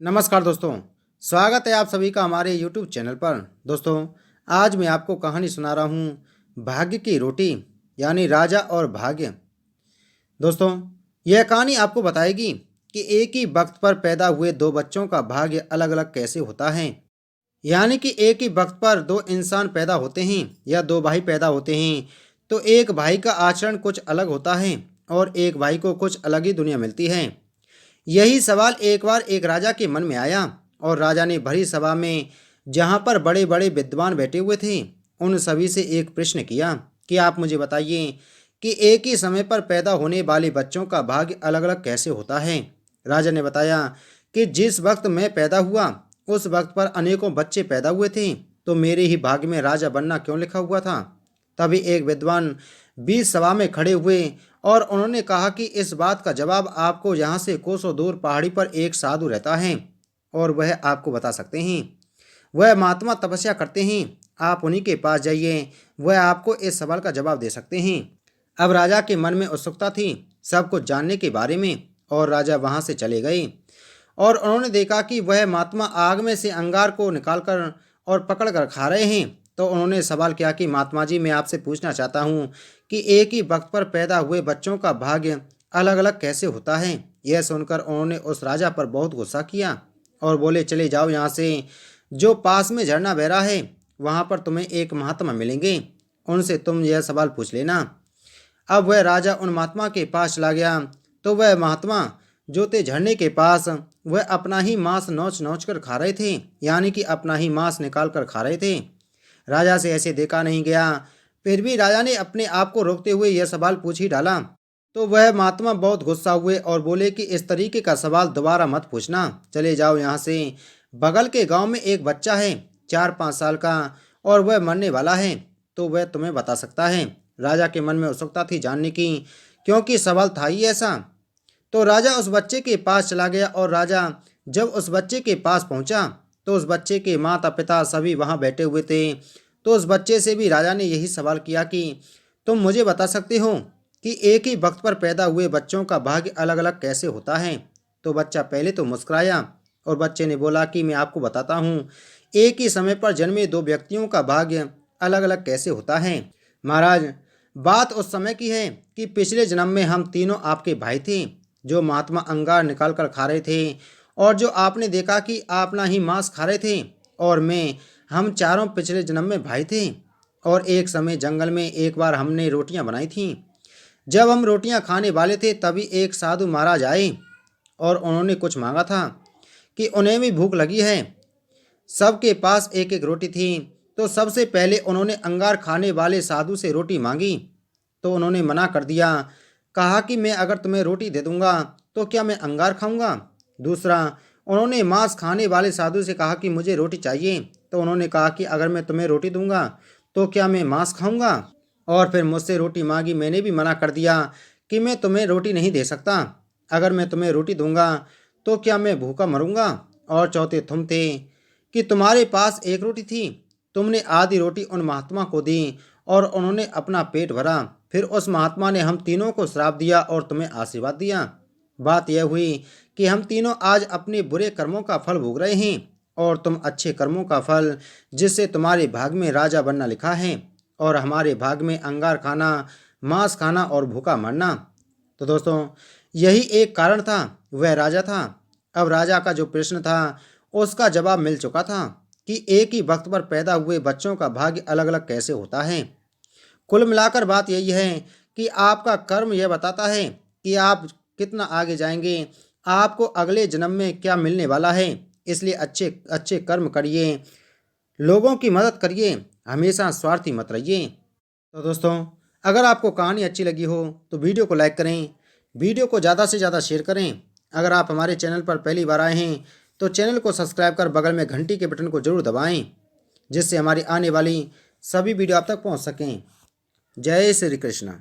नमस्कार दोस्तों, स्वागत है आप सभी का हमारे YouTube चैनल पर। दोस्तों, आज मैं आपको कहानी सुना रहा हूँ भाग्य की रोटी यानी राजा और भाग्य। दोस्तों, यह कहानी आपको बताएगी कि एक ही वक्त पर पैदा हुए दो बच्चों का भाग्य अलग अलग कैसे होता है। यानी कि एक ही वक्त पर दो इंसान पैदा होते हैं या दो भाई पैदा होते हैं, तो एक भाई का आचरण कुछ अलग होता है और एक भाई को कुछ अलग ही दुनिया मिलती है। यही सवाल एक बार एक राजा के मन में आया और राजा ने भरी सभा में, जहाँ पर बड़े बड़े विद्वान बैठे हुए थे, उन सभी से एक प्रश्न किया कि आप मुझे बताइए कि एक ही समय पर पैदा होने वाले बच्चों का भाग्य अलग अलग कैसे होता है। राजा ने बताया कि जिस वक्त मैं पैदा हुआ उस वक्त पर अनेकों बच्चे पैदा हुए थे, तो मेरे ही भाग्य में राजा बनना क्यों लिखा हुआ था। तभी एक विद्वान बीच सभा में खड़े हुए और उन्होंने कहा कि इस बात का जवाब आपको यहाँ से कोसों दूर पहाड़ी पर एक साधु रहता है और वह आपको बता सकते हैं। वह महात्मा तपस्या करते हैं, आप उन्हीं के पास जाइए, वह आपको इस सवाल का जवाब दे सकते हैं। अब राजा के मन में उत्सुकता थी सब कुछ जानने के बारे में और राजा वहाँ से चले गए और उन्होंने देखा कि वह महात्मा आग में से अंगार को निकालकर और पकड़ कर खा रहे हैं। तो उन्होंने सवाल किया कि महात्मा जी, मैं आपसे पूछना चाहता हूँ कि एक ही वक्त पर पैदा हुए बच्चों का भाग्य अलग अलग कैसे होता है। यह सुनकर उन्होंने उस राजा पर बहुत गुस्सा किया और बोले, चले जाओ यहाँ से, जो पास में झरना बह रहा है वहाँ पर तुम्हें एक महात्मा मिलेंगे, उनसे तुम यह सवाल पूछ लेना। अब वह राजा उन महात्मा के पास चला गया, तो वह महात्मा जो थे झरने के पास, वह अपना ही मांस नोच नोच कर खा रहे थे, यानी कि अपना ही मांस निकाल कर खा रहे थे। राजा से ऐसे देखा नहीं गया, फिर भी राजा ने अपने आप को रोकते हुए यह सवाल पूछ ही डाला। तो वह महात्मा बहुत गुस्सा हुए और बोले कि इस तरीके का सवाल दोबारा मत पूछना, चले जाओ यहाँ से। बगल के गांव में एक बच्चा है 4-5 साल का और वह मरने वाला है, तो वह तुम्हें बता सकता है। राजा के मन में उत्सुकता थी जानने की, क्योंकि सवाल था ही ऐसा। तो राजा उस बच्चे के पास चला गया और राजा जब उस बच्चे के पास पहुंचा तो उस बच्चे के माता पिता सभी वहां बैठे हुए थे। तो उस बच्चे से भी राजा ने यही सवाल किया कि तुम मुझे बता सकते हो कि एक ही वक्त पर पैदा हुए बच्चों का भाग्य अलग अलग कैसे होता है। तो बच्चा पहले तो मुस्कुराया और बच्चे ने बोला कि मैं आपको बताता हूँ, एक ही समय पर जन्मे दो व्यक्तियों का भाग्य अलग अलग कैसे होता है। महाराज, बात उस समय की है कि पिछले जन्म में हम तीनों आपके भाई थे, जो महात्मा अंगार निकाल कर खा रहे थे और जो आपने देखा कि अपना ही मांस खा रहे थे, और मैं, हम चारों पिछले जन्म में भाई थे। और एक समय जंगल में एक बार हमने रोटियां बनाई थीं। जब हम रोटियां खाने वाले थे तभी एक साधु महाराज आए और उन्होंने कुछ मांगा था कि उन्हें भी भूख लगी है। सबके पास एक एक रोटी थी, तो सबसे पहले उन्होंने अंगार खाने वाले साधु से रोटी मांगी, तो उन्होंने मना कर दिया। कहा कि मैं अगर तुम्हें रोटी दे दूंगा तो क्या मैं अंगार खाऊंगा। दूसरा, उन्होंने मांस खाने वाले साधु से कहा कि मुझे रोटी चाहिए, तो उन्होंने कहा कि अगर मैं तुम्हें रोटी दूंगा तो क्या मैं मांस खाऊंगा। और फिर मुझसे रोटी मांगी, मैंने भी मना कर दिया कि मैं तुम्हें रोटी नहीं दे सकता, अगर मैं तुम्हें रोटी दूंगा तो क्या मैं भूखा मरूंगा। और चौथे तुम थे कि तुम्हारे पास एक रोटी थी, तुमने आधी रोटी उन महात्मा को दी और उन्होंने अपना पेट भरा। फिर उस महात्मा ने हम तीनों को श्राप दिया और तुम्हें आशीर्वाद दिया। बात यह हुई कि हम तीनों आज अपने बुरे कर्मों का फल भोग रहे हैं और तुम अच्छे कर्मों का फल, जिससे तुम्हारे भाग में राजा बनना लिखा है, और हमारे भाग में अंगार खाना, मांस खाना और भूखा मरना। तो दोस्तों, यही एक कारण था, वह राजा था। अब राजा का जो प्रश्न था उसका जवाब मिल चुका था कि एक ही वक्त पर पैदा हुए बच्चों का भाग्य अलग अलग कैसे होता है। कुल मिलाकर बात यही है कि आपका कर्म यह बताता है कि आप कितना आगे जाएंगे, आपको अगले जन्म में क्या मिलने वाला है। इसलिए अच्छे अच्छे कर्म करिए, लोगों की मदद करिए, हमेशा स्वार्थी मत रहिए। तो दोस्तों, अगर आपको कहानी अच्छी लगी हो तो वीडियो को लाइक करें, वीडियो को ज़्यादा से ज़्यादा शेयर करें। अगर आप हमारे चैनल पर पहली बार आए हैं तो चैनल को सब्सक्राइब कर बगल में घंटी के बटन को जरूर दबाएं, जिससे हमारी आने वाली सभी वीडियो आप तक पहुंच सकें। जय श्री कृष्ण।